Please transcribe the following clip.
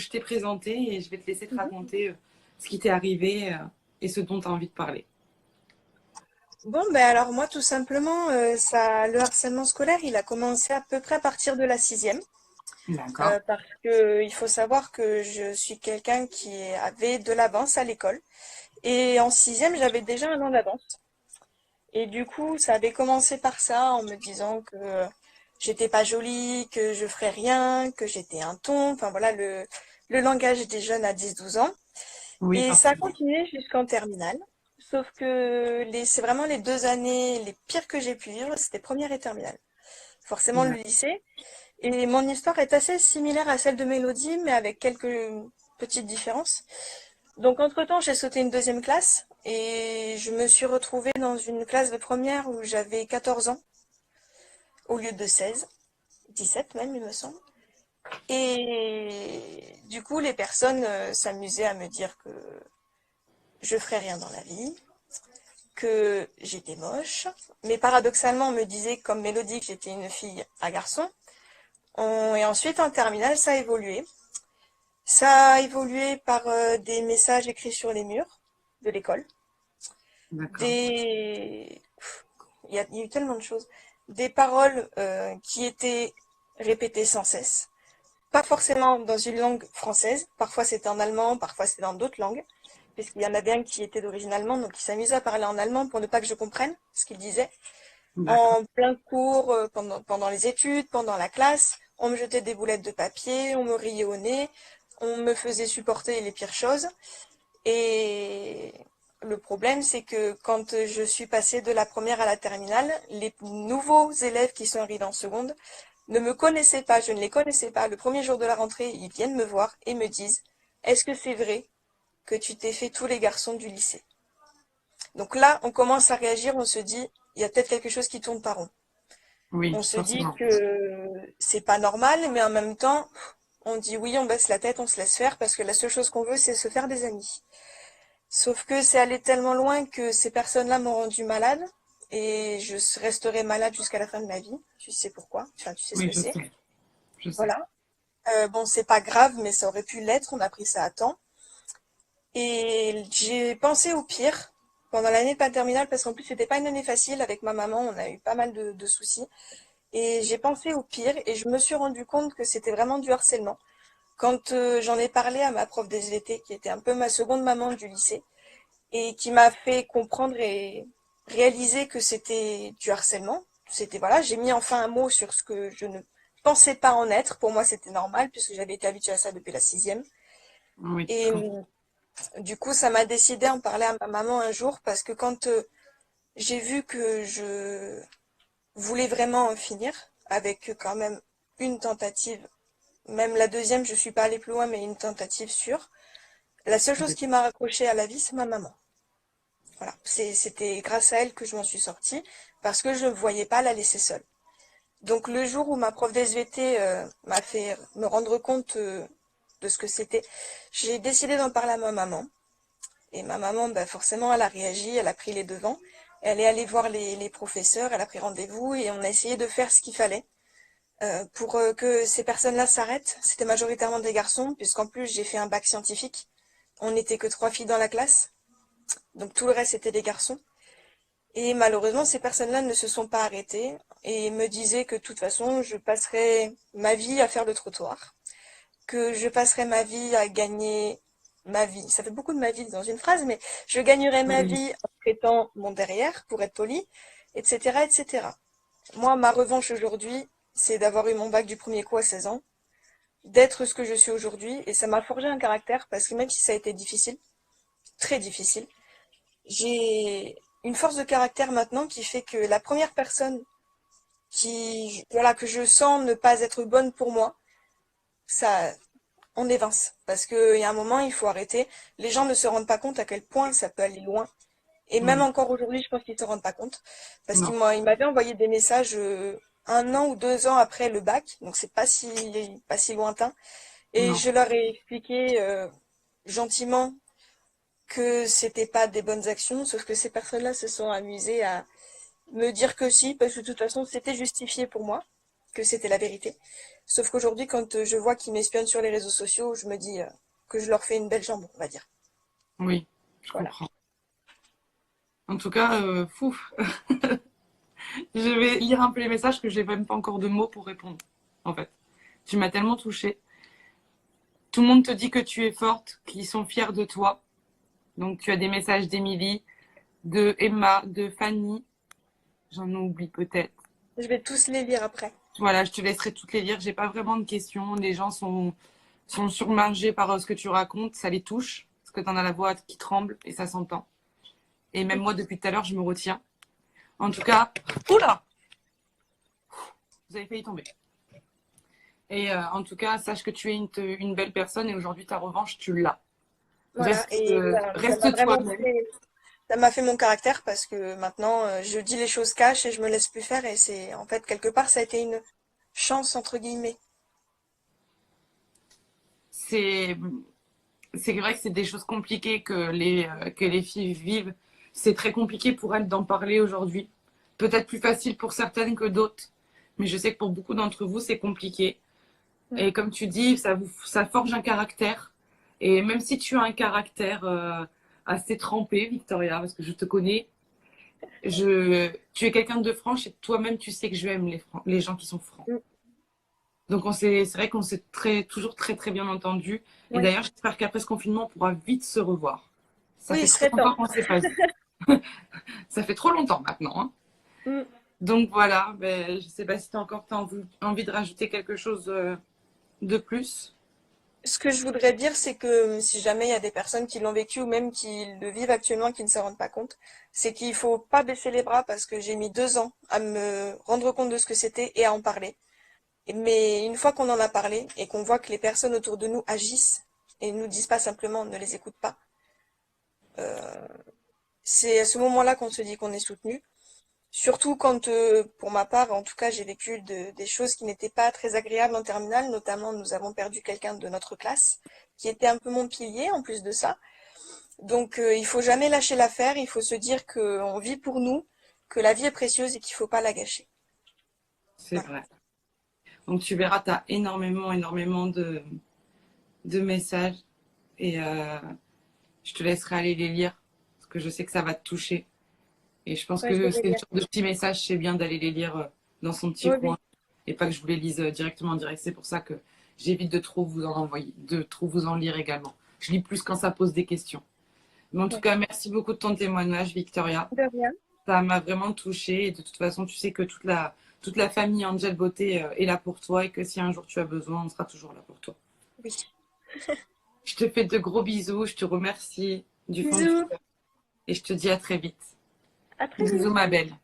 je t'ai présenté et je vais te laisser te Mhm. raconter ce qui t'est arrivé et ce dont tu as envie de parler. Bon, ben alors moi, tout simplement, le harcèlement scolaire, il a commencé à peu près à partir de la sixième, D'accord. parce que il faut savoir que je suis quelqu'un qui avait de l'avance à l'école, et en sixième, j'avais déjà un an d'avance. Et du coup, ça avait commencé par ça, en me disant que j'étais pas jolie, que je ferais rien, que j'étais un ton, enfin voilà, le langage des jeunes à 10 12 ans. Oui, Et ça a forcément. continué jusqu'en terminale. Sauf que c'est vraiment les 2 années les pires que j'ai pu vivre, c'était première et terminale. Forcément le D'accord. lycée. Et mon histoire est assez similaire à celle de Mélodie, mais avec quelques petites différences. Donc entre-temps, j'ai sauté une deuxième classe et je me suis retrouvée dans une classe de première où j'avais 14 ans au lieu de 16, 17 même, il me semble. Et du coup, les personnes s'amusaient à me dire que je ferais rien dans la vie, que j'étais moche, mais paradoxalement, on me disait comme Mélodie que j'étais une fille à garçon. Et ensuite, en terminale, ça a évolué. Ça a évolué par des messages écrits sur les murs de l'école, D'accord. des... il y a eu tellement de choses, des paroles qui étaient répétées sans cesse. Pas forcément dans une langue française, parfois c'était en allemand, parfois c'était dans d'autres langues, puisqu'il y en avait un qui était d'origine allemande, donc il s'amusait à parler en allemand pour ne pas que je comprenne ce qu'il disait. D'accord. En plein cours, pendant les études, pendant la classe, on me jetait des boulettes de papier, on me riait au nez, on me faisait supporter les pires choses. Et le problème, c'est que quand je suis passée de la première à la terminale, les nouveaux élèves qui sont arrivés en seconde ne me connaissaient pas, je ne les connaissais pas. Le premier jour de la rentrée, ils viennent me voir et me disent: est-ce que c'est vrai que tu t'es fait tous les garçons du lycée? Donc là, on commence à réagir, on se dit, il y a peut-être quelque chose qui tourne pas rond. Oui, On se dit forcément. que c'est pas normal, mais en même temps, on dit oui, on baisse la tête, on se laisse faire, parce que la seule chose qu'on veut, c'est se faire des amis. Sauf que c'est allé tellement loin que ces personnes-là m'ont rendu malade, et je resterai malade jusqu'à la fin de ma vie. Tu sais pourquoi, enfin tu sais ce Oui, que je c'est. sais. Je sais. Voilà. Bon, c'est pas grave, mais ça aurait pu l'être, on a pris ça à temps. Et j'ai pensé au pire pendant l'année de pas terminale, parce qu'en plus c'était pas une année facile avec ma maman, on a eu pas mal de soucis. Et j'ai pensé au pire et je me suis rendu compte que c'était vraiment du harcèlement. Quand j'en ai parlé à ma prof des SVT, qui était un peu ma seconde maman du lycée, et qui m'a fait comprendre et réaliser que c'était du harcèlement. C'était voilà, j'ai mis enfin un mot sur ce que je ne pensais pas en être. Pour moi, c'était normal puisque j'avais été habituée à ça depuis la sixième. Oui, je Et comprends. du coup, ça m'a décidé à en parler à ma maman un jour parce que quand j'ai vu que je voulais vraiment en finir avec quand même une tentative, même la deuxième, je suis pas allée plus loin, mais une tentative sûre. La seule chose qui m'a raccrochée à la vie, c'est ma maman. Voilà, c'était grâce à elle que je m'en suis sortie, parce que je ne voyais pas la laisser seule. Donc le jour où ma prof d'SVT m'a fait me rendre compte de ce que c'était, j'ai décidé d'en parler à ma maman. Et ma maman, bah, forcément, elle a réagi, elle a pris les devants. Elle est allée voir les professeurs, elle a pris rendez-vous et on a essayé de faire ce qu'il fallait pour que ces personnes-là s'arrêtent. C'était majoritairement des garçons, puisqu'en plus j'ai fait un bac scientifique. On n'était que 3 filles dans la classe, donc tout le reste c'était des garçons. Et malheureusement, ces personnes-là ne se sont pas arrêtées et me disaient que de toute façon, je passerais ma vie à faire le trottoir, que je passerais ma vie à gagner ma vie. Ça fait beaucoup de ma vie dans une phrase, mais je gagnerais ma Oui, vie en traitant mon derrière, pour être poli, etc., etc. Moi, ma revanche aujourd'hui, c'est d'avoir eu mon bac du premier coup à 16 ans, d'être ce que je suis aujourd'hui, et ça m'a forgé un caractère, parce que même si ça a été difficile, très difficile, j'ai une force de caractère maintenant qui fait que la première personne voilà, que je sens ne pas être bonne pour moi, ça, on évince. Parce qu'il y a un moment, il faut arrêter. Les gens ne se rendent pas compte à quel point ça peut aller loin. Et même oui. encore aujourd'hui, je pense qu'ils ne se rendent pas compte. Parce Non. qu'ils m'avaient envoyé des messages 1 an ou 2 ans après le bac, donc c'est pas si lointain. Et Non. je leur ai expliqué gentiment que c'était pas des bonnes actions, sauf que ces personnes-là se sont amusées à me dire que si, parce que de toute façon, c'était justifié pour moi, que c'était la vérité. Sauf qu'aujourd'hui, quand je vois qu'ils m'espionnent sur les réseaux sociaux, je me dis que je leur fais une belle jambe, on va dire. Oui, je Voilà. comprends. En tout cas, fou. Je vais lire un peu les messages que j'ai même pas encore de mots pour répondre, en fait. Tu m'as tellement touchée. Tout le monde te dit que tu es forte, qu'ils sont fiers de toi. Donc tu as des messages d'Émilie, de Emma, de Fanny. J'en oublie peut-être. Je vais tous les lire après. Voilà, je te laisserai toutes les lire. J'ai pas vraiment de questions. Les gens sont submergés par ce que tu racontes. Ça les touche. Parce que tu en as la voix qui tremble et ça s'entend. Et même moi, depuis tout à l'heure, je me retiens. En tout cas, oula! Vous avez failli tomber. Et en tout cas, sache que tu es une belle personne et aujourd'hui, ta revanche, tu l'as. Voilà, et Reste toi-même. ça m'a fait mon caractère parce que maintenant, je dis les choses cash et je me laisse plus faire et c'est, en fait, quelque part, ça a été une chance, entre guillemets. C'est vrai que c'est des choses compliquées que les filles vivent. C'est très compliqué pour elles d'en parler aujourd'hui. Peut-être plus facile pour certaines que d'autres. Mais je sais que pour beaucoup d'entre vous, c'est compliqué. Et comme tu dis, ça forge un caractère. Et même si tu as un caractère assez trempé, Victoria, parce que je te connais, tu es quelqu'un de franche et toi-même, tu sais que je aime les gens qui sont francs. Mm. Donc c'est vrai qu'on s'est toujours très très bien entendu. Et Oui, d'ailleurs, j'espère qu'après ce confinement, on pourra vite se revoir. Ça oui, fait il trop serait temps. longtemps qu'on ne s'est pas vu. Ça fait trop longtemps maintenant, hein. Mm. Donc voilà, ben, je ne sais pas si tu as encore envie de rajouter quelque chose de plus. Ce que je voudrais dire, c'est que si jamais il y a des personnes qui l'ont vécu ou même qui le vivent actuellement, qui ne s'en rendent pas compte, c'est qu'il faut pas baisser les bras parce que j'ai mis 2 ans à me rendre compte de ce que c'était et à en parler. Mais une fois qu'on en a parlé et qu'on voit que les personnes autour de nous agissent et nous disent pas simplement ne les écoute pas, euh, c'est à ce moment-là qu'on se dit qu'on est soutenu. Surtout quand, pour ma part, en tout cas, j'ai vécu des choses qui n'étaient pas très agréables en terminale. Notamment, nous avons perdu quelqu'un de notre classe qui était un peu mon pilier en plus de ça. Donc, il faut jamais lâcher l'affaire. Il faut se dire qu'on vit pour nous, que la vie est précieuse et qu'il faut pas la gâcher. C'est Voilà. vrai. Donc tu verras, tu as énormément de messages. Et je te laisserai aller les lire. Parce que je sais que ça va te toucher. Et je pense Ouais, je vais que les c'est le lire. genre de petits messages, c'est bien d'aller les lire dans son petit Oui, coin. oui, Et pas que je vous les lise directement en direct. C'est pour ça que j'évite de trop vous en envoyer, de trop vous en lire également. Je lis plus quand ça pose des questions. Mais en tout oui. cas, merci beaucoup de ton témoignage, Victoria. De rien. Ça m'a vraiment touchée. Et de toute façon, tu sais que toute la famille Angel Beauté est là pour toi et que si un jour tu as besoin, on sera toujours là pour toi. Oui. Je te fais de gros bisous. Je te remercie du fond du Bisous. cœur. Et je te dis à très vite. À très Bisous, vite. ma belle.